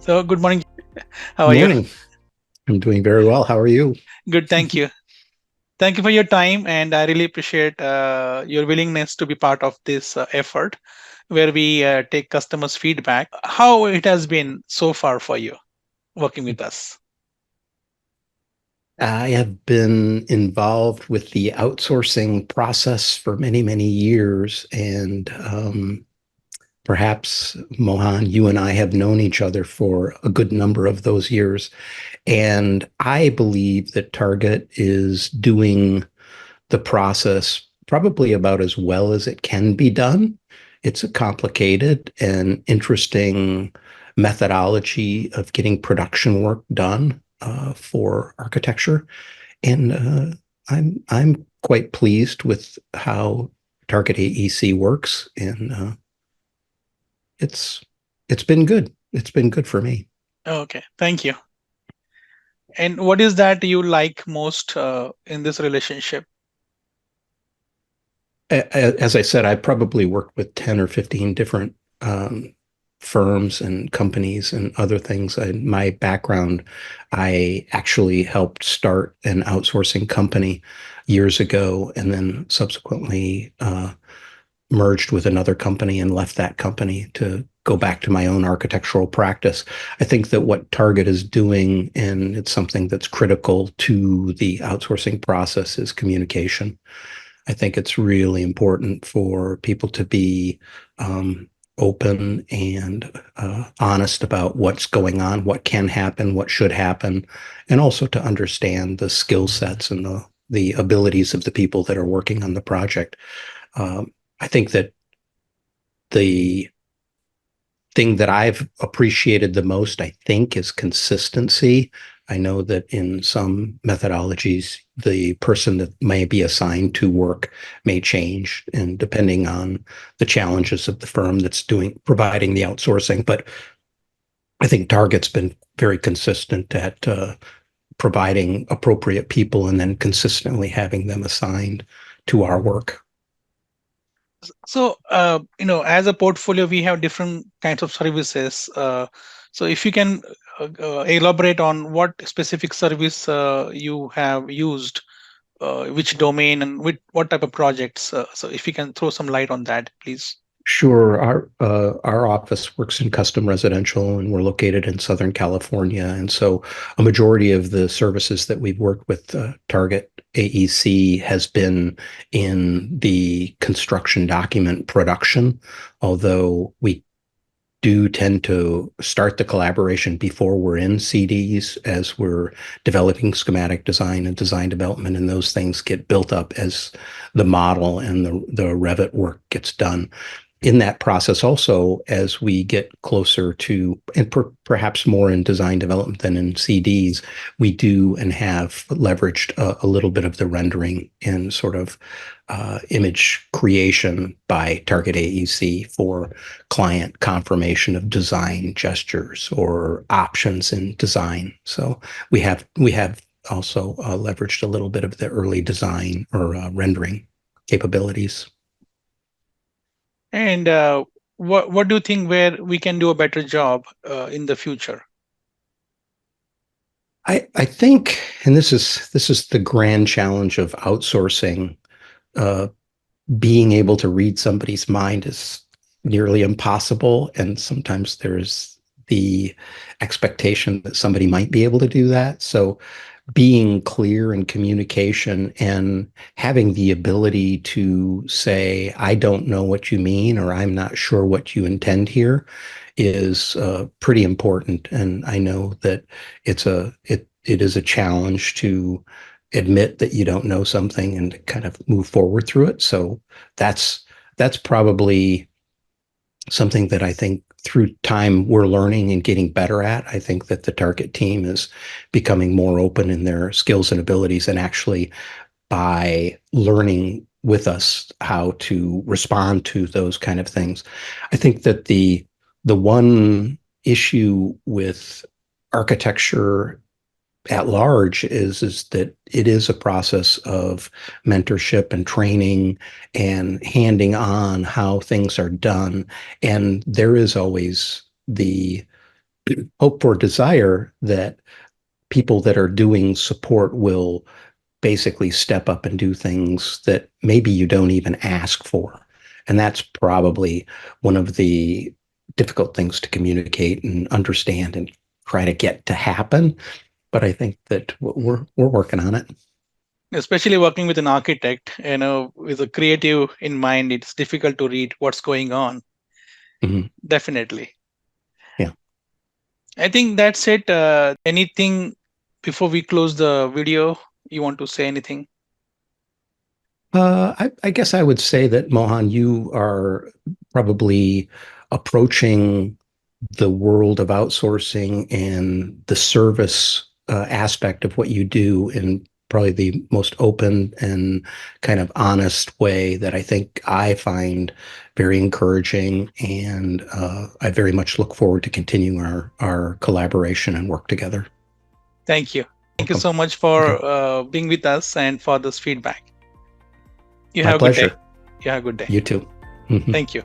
So, good morning. How Good are you? morning. I'm doing very well. How are you? Good, thank you. Thank you for your time, and I really appreciate your willingness to be part of this effort where we take customers' feedback. How it has been so far for you working with us? I have been involved with the outsourcing process for many, many years. And perhaps, Mohan, you and I have known each other for a good number of those years. And I believe that Target is doing the process probably about as well as it can be done. It's a complicated and interesting methodology of getting production work done for architecture, and I'm quite pleased with how Target AEC works, and it's it's been good. It's been good for me. Okay, thank you. And what is that you like most in this relationship? As I said, I probably worked with 10 or 15 different firms and companies and other things. My background, I actually helped start an outsourcing company years ago and then subsequently merged with another company and left that company to go back to my own architectural practice. I think that what Target is doing, and it's something that's critical to the outsourcing process, is communication. I think it's really important for people to be open and honest about what's going on, what can happen, what should happen, and also to understand the skill sets and the abilities of the people that are working on the project. I think that the thing that I've appreciated the most, I think, is consistency. I know that in some methodologies, the person that may be assigned to work may change, and depending on the challenges of the firm that's providing the outsourcing. But I think Target's been very consistent at providing appropriate people and then consistently having them assigned to our work. So, as a portfolio, we have different kinds of services. So, if you can elaborate on what specific service you have used, which domain, and what type of projects. So, if you can throw some light on that, please. Sure. Our office works in custom residential, and we're located in Southern California. And so, a majority of the services that we've worked with Target AEC has been in the construction document production, although we do tend to start the collaboration before we're in CDs as we're developing schematic design and design development, and those things get built up as the model and the Revit work gets done. In that process, also, as we get closer to, and perhaps more in design development than in CDs, we do and have leveraged a little bit of the rendering and sort of image creation by Target AEC for client confirmation of design gestures or options in design. So we have also leveraged a little bit of the early design or rendering capabilities. And what do you think where we can do a better job in the future? I think, and this is the grand challenge of outsourcing. Uh, Being able to read somebody's mind is nearly impossible, and sometimes there's the expectation that somebody might be able to do that. So, being clear in communication and having the ability to say, "I don't know what you mean," or "I'm not sure what you intend here," is pretty important. And I know that it is a challenge to admit that you don't know something and kind of move forward through it. So that's that's probably something that I think through time we're learning and getting better at. I think that the Target team is becoming more open in their skills and abilities, and actually by learning with us how to respond to those kind of things. I think that the one issue with architecture at large is that it is a process of mentorship and training and handing on how things are done, and there is always the hope or desire that people that are doing support will basically step up and do things that maybe you don't even ask for. And that's probably one of the difficult things to communicate and understand and try to get to happen. But I think that we're working on it. Especially working with an architect, with a creative in mind, it's difficult to read what's going on. Mhm. Definitely. Yeah. I think that's it. Anything before we close the video? You want to say anything? I guess I would say that, Mohan, you are probably approaching the world of outsourcing and the service aspect of what you do in probably the most open and kind of honest way that I think I find very encouraging. And I very much look forward to continuing our collaboration and work together. Thank you. Thank you Welcome. so much Okay. for being with us and for this feedback. You My have a good day. pleasure. You have a good day. You too. Mhm. Thank you.